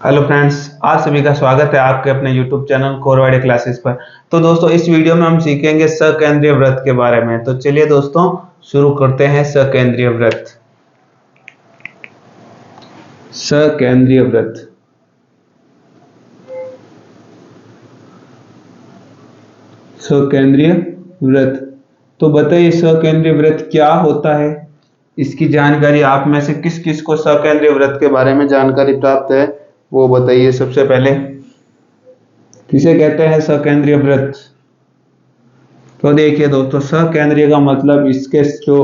Hello friends, आप सभी का स्वागत है आपके अपने यूट्यूब चैनल कोरवाड़ी क्लासेस पर। तो दोस्तों, इस वीडियो में हम सीखेंगे सकेंद्रीय व्रत के बारे में। तो चलिए दोस्तों, शुरू करते हैं सकेंद्रीय व्रत। सकेंद्रीय व्रत, सकेंद्रीय व्रत। तो बताइए सकेंद्रीय व्रत क्या होता है। इसकी जानकारी आप में से किस किस को सकेंद्रीय व्रत के बारे में जानकारी प्राप्त है, वो बताइए। सबसे पहले किसे कहते हैं सकेंद्रीय व्रत। तो देखिए दोस्तों, सकेंद्रीय का मतलब इसके जो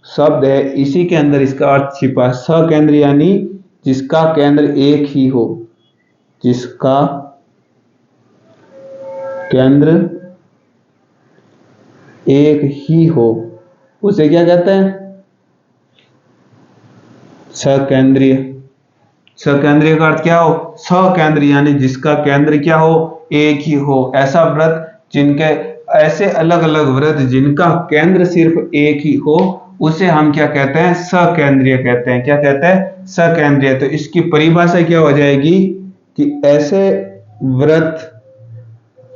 शब्द है इसी के अंदर इसका अर्थ छिपा है। सकेंद्रीय यानी जिसका केंद्र एक ही हो, जिसका केंद्र एक ही हो, उसे क्या कहते हैं? सकेंद्रीय। सकेंद्रीय का अर्थ क्या हो? सकेंद्रीय यानी जिसका केंद्र क्या हो, एक ही हो। ऐसा व्रत जिनके ऐसे अलग अलग व्रत जिनका केंद्र सिर्फ एक ही हो, उसे हम क्या कहते हैं? सकेंद्रीय कहते हैं। क्या कहते हैं? सकेंद्रीय। तो इसकी परिभाषा क्या हो जाएगी कि ऐसे व्रत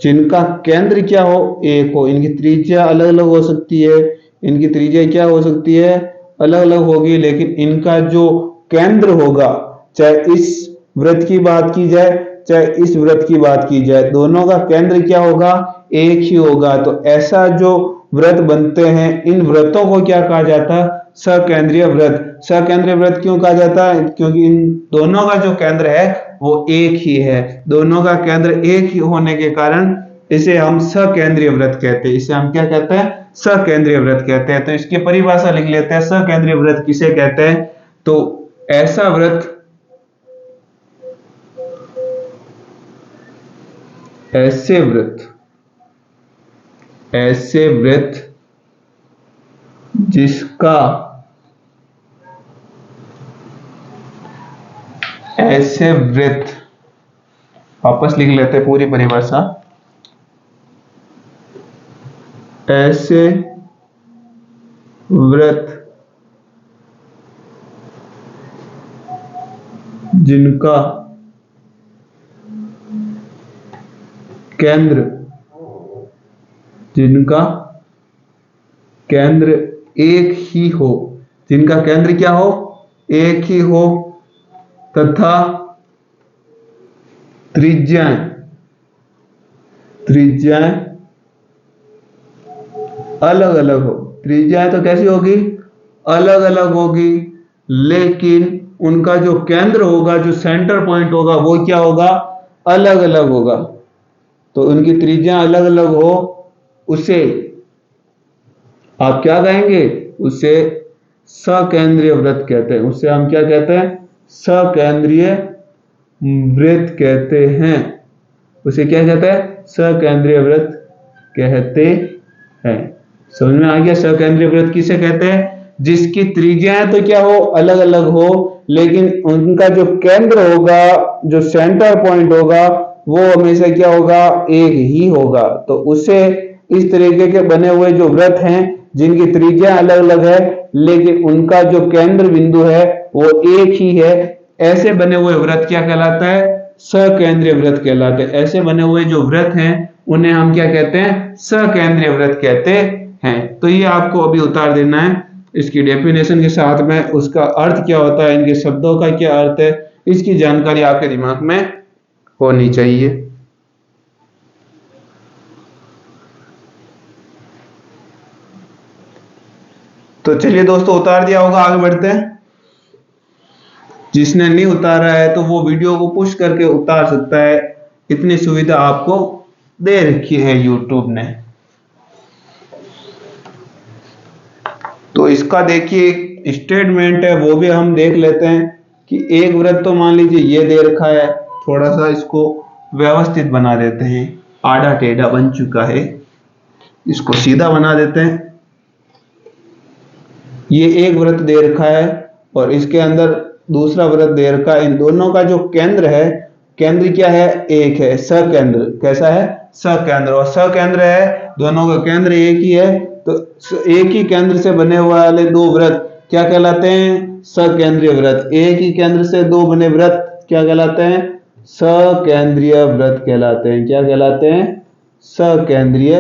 जिनका केंद्र क्या हो, एक हो। इनकी त्रिज्या अलग अलग हो सकती है, इनकी त्रिज्या क्या हो सकती है? अलग अलग होगी, लेकिन इनका जो केंद्र होगा, चाहे इस व्रत की बात की जाए चाहे इस व्रत की बात की जाए, दोनों का केंद्र क्या होगा? एक ही होगा। तो ऐसा जो व्रत बनते हैं, इन व्रतों को क्या कहा जाता है? सकेंद्रीय व्रत। सकेंद्रीय व्रत क्यों कहा जाता है? क्योंकि इन दोनों का जो केंद्र है वो एक ही है। दोनों का केंद्र एक ही होने के कारण इसे हम सकेंद्रीय व्रत कहते हैं। इसे हम क्या कहते हैं? सकेंद्रीय व्रत कहते हैं। तो इसकी परिभाषा लिख लेते हैं, सकेंद्रीय व्रत किसे कहते हैं। तो ऐसा व्रत, ऐसे व्रत जिसका ऐसे व्रत, वापस लिख लेते हैं पूरी परिभाषा। ऐसे व्रत जिनका केंद्र एक ही हो, जिनका केंद्र क्या हो? एक ही हो, तथा त्रिज्याएं अलग अलग हो। त्रिज्याएं तो कैसी होगी? अलग अलग होगी, लेकिन उनका जो केंद्र होगा, जो सेंटर पॉइंट होगा, वो क्या होगा? अलग अलग होगा। तो उनकी त्रिज्या अलग अलग हो, उसे आप क्या कहेंगे? उसे सकेंद्रीय व्रत कहते हैं। उसे हम क्या कहते हैं? सकेंद्रीय व्रत कहते हैं। उसे क्या कहते हैं? सकेंद्रीय व्रत कहते हैं। समझ में आ गया? सकेंद्रीय व्रत किसे कहते हैं? जिसकी त्रिज्याएं तो क्या हो? अलग अलग हो, लेकिन उनका जो केंद्र होगा, जो सेंटर पॉइंट होगा, वो हमेशा क्या होगा? एक ही होगा। तो उसे इस तरीके के बने हुए जो व्रत हैं जिनकी त्रिज्या अलग अलग है, लेकिन उनका जो केंद्र बिंदु है वो एक ही है, ऐसे बने हुए व्रत क्या कहलाता है? सकेंद्रीय व्रत कहलाते हैं। ऐसे बने हुए जो व्रत हैं उन्हें हम क्या कहते हैं? सकेंद्रीय व्रत कहते हैं। तो ये आपको अभी उतार देना है, इसकी डेफिनेशन के साथ में उसका अर्थ क्या होता है, इनके शब्दों का क्या अर्थ है, इसकी जानकारी आपके दिमाग में होनी चाहिए। तो चलिए दोस्तों, उतार दिया होगा, आगे बढ़ते हैं। जिसने नहीं उतारा है तो वो वीडियो को पुश करके उतार सकता है, इतनी सुविधा आपको दे रखी है यूट्यूब ने। तो इसका देखिए स्टेटमेंट है, वो भी हम देख लेते हैं कि एक व्रत तो मान लीजिए ये दे रखा है, थोड़ा सा इसको व्यवस्थित बना देते हैं। आड़ा टेढ़ा बन चुका है, इसको सीधा बना देते हैं। ये एक व्रत दे रखा है और इसके अंदर दूसरा व्रत दे रखा है। इन दोनों का जो केंद्र है, केंद्र क्या है? एक है, सकेंद्र। कैसा है? सकेंद्र। और सकेंद्र है, दोनों का केंद्र एक ही है, तो एक ही केंद्र से बने हुए वाले दो व्रत क्या कहलाते हैं? सकेंद्रीय व्रत। एक ही केंद्र से दो बने व्रत क्या कहलाते हैं? सकेंद्रीय वृत्त कहलाते हैं। क्या कहलाते हैं? सकेंद्रीय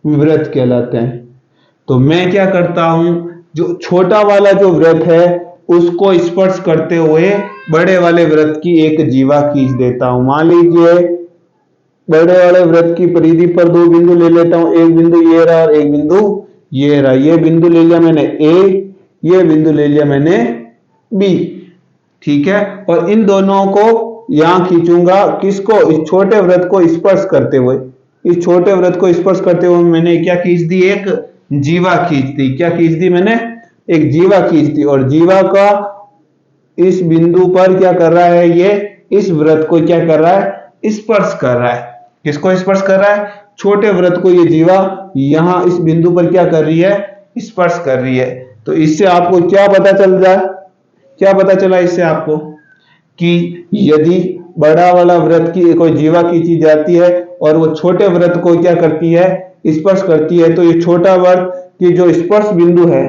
वृत्त कहलाते हैं। तो मैं क्या करता हूं, जो छोटा वाला जो वृत्त है उसको स्पर्श करते हुए बड़े वाले वृत्त की एक जीवा खींच देता हूं। मान लीजिए बड़े वाले वृत्त की परिधि पर दो बिंदु ले लेता हूं, एक बिंदु ये रहा और एक बिंदु ये रहा। ये बिंदु ले लिया मैंने ए, ये बिंदु ले लिया मैंने बी, ठीक है। और इन दोनों को यहां खींचूंगा, किसको? इस छोटे वृत्त को स्पर्श करते हुए। इस छोटे वृत्त को स्पर्श करते हुए मैंने क्या खींच दी? एक जीवा खींच दी। क्या खींच दी मैंने? एक जीवा खींच दी। और जीवा का इस बिंदु पर क्या कर रहा है? ये इस वृत्त को क्या कर रहा है? स्पर्श कर रहा है। किसको स्पर्श कर रहा है? छोटे वृत्त को ये जीवा यहां इस बिंदु पर क्या कर रही है? स्पर्श कर रही है। तो इससे आपको क्या पता चल जाए? क्या पता चला इससे आपको? कि यदि बड़ा वाला वृत्त की कोई जीवा खींची जाती है और वो छोटे वृत्त को क्या करती है? स्पर्श करती है, तो ये छोटा वृत्त की जो स्पर्श बिंदु है,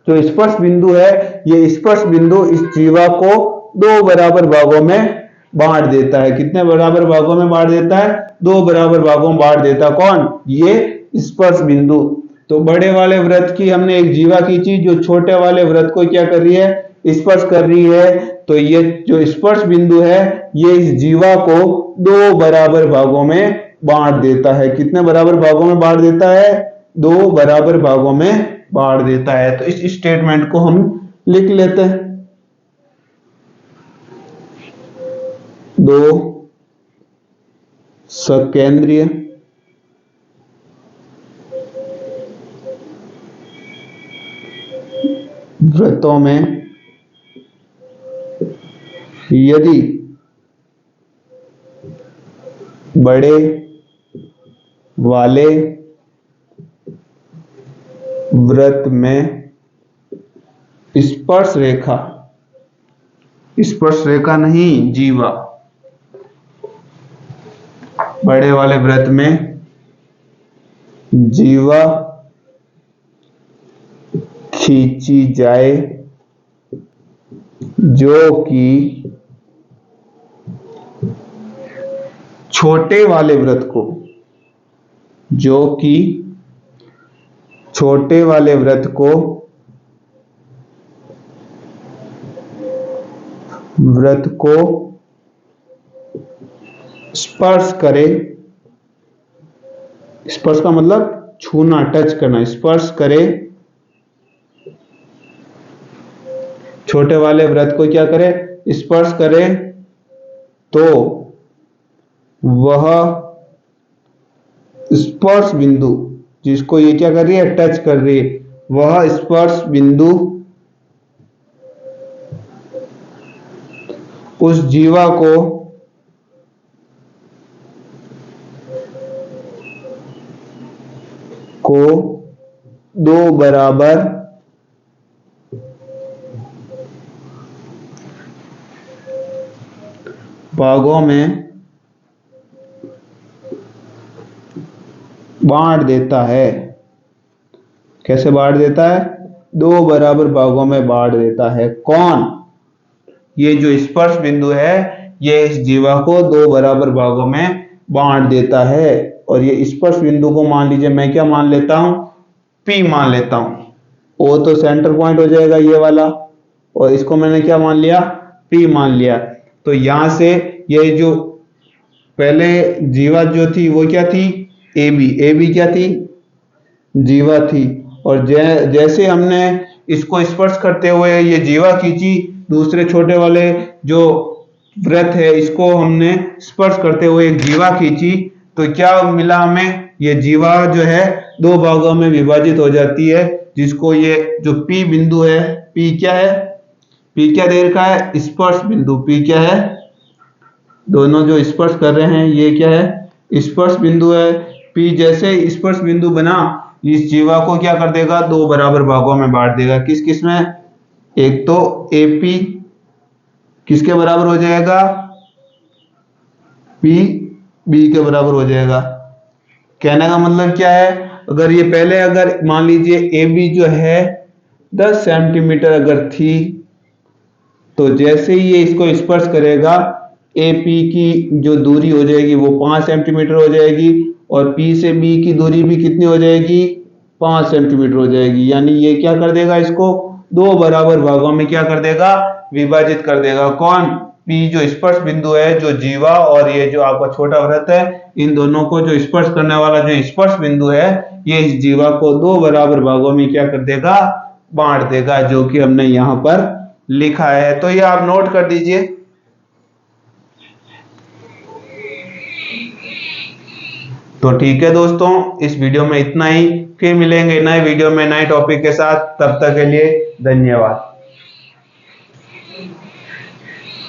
जो स्पर्श बिंदु है, ये स्पर्श बिंदु इस जीवा को दो बराबर भागों में बांट देता है। कितने बराबर भागों में बांट देता है? दो बराबर भागों में बांट देता है। कौन? ये स्पर्श बिंदु। तो बड़े वाले वृत्त की हमने एक जीवा खींची जो छोटे वाले वृत्त को क्या कर रही है? स्पर्श कर रही है। तो ये जो स्पर्श बिंदु है ये इस जीवा को दो बराबर भागों में बांट देता है। कितने बराबर भागों में बांट देता है? दो बराबर भागों में बांट देता है। तो इस स्टेटमेंट को हम लिख लेते हैं। दो सकेंद्रीय वृत्तों में यदि बड़े वाले वृत्त में स्पर्श रेखा नहीं, जीवा, बड़े वाले वृत्त में जीवा खींची जाए जो कि छोटे वाले वृत्त को, जो कि छोटे वाले वृत्त को स्पर्श करे। स्पर्श का मतलब छूना, टच करना। स्पर्श करे, छोटे वाले वृत्त को क्या करे? स्पर्श करे, तो वह स्पर्श बिंदु जिसको ये क्या कर रही है? टच कर रही है, वह स्पर्श बिंदु उस जीवा को दो बराबर भागों में बांट देता है। कैसे बांट देता है? दो बराबर भागों में बांट देता है। कौन? ये जो स्पर्श बिंदु है ये इस जीवा को दो बराबर भागों में बांट देता है। और ये स्पर्श बिंदु को मान लीजिए मैं क्या मान लेता हूं? P मान लेता हूं। O तो सेंटर पॉइंट हो जाएगा ये वाला, और इसको मैंने क्या मान लिया? P मान लिया। तो यहां से ये जो पहले जीवा जो थी वो क्या थी? AB क्या थी? जीवा थी। और जैसे हमने इसको स्पर्श करते हुए ये जीवा खींची, दूसरे छोटे वाले जो वृत्त है इसको हमने स्पर्श करते हुए एक जीवा खींची, तो क्या मिला हमें? ये जीवा जो है दो भागों में विभाजित हो जाती है, जिसको ये जो P बिंदु है, P क्या है? P क्या दे रखा है? स्पर्श बिंदु। P क्या है? दोनों जो स्पर्श कर रहे हैं ये क्या है? स्पर्श बिंदु है। P जैसे स्पर्श बिंदु बना, इस जीवा को क्या कर देगा? दो बराबर भागों में बांट देगा। किस किस में? एक तो AP किसके बराबर हो जाएगा? B के बराबर हो जाएगा। कहने का मतलब क्या है? अगर ये पहले अगर मान लीजिए AB जो है 10 सेंटीमीटर अगर थी, तो जैसे ही ये इसको स्पर्श करेगा AP की जो दूरी हो जाएगी वो 5 सेंटीमीटर हो जाएगी और P से B की दूरी भी कितनी हो जाएगी 5 सेंटीमीटर हो जाएगी। यानी ये क्या कर देगा, इसको दो बराबर भागों में क्या कर देगा, विभाजित कर देगा। कौन, P जो स्पर्श बिंदु है, जो जीवा और ये जो आपका छोटा वृत्त है, इन दोनों को जो स्पर्श करने वाला जो स्पर्श बिंदु है, ये इस जीवा को दो बराबर भागों में क्या कर देगा, बांट देगा, जो कि हमने यहाँ पर लिखा है। तो ये आप नोट कर दीजिए। तो ठीक है दोस्तों, इस वीडियो में इतना ही, फिर मिलेंगे नए वीडियो में नए टॉपिक के साथ। तब तक के लिए धन्यवाद।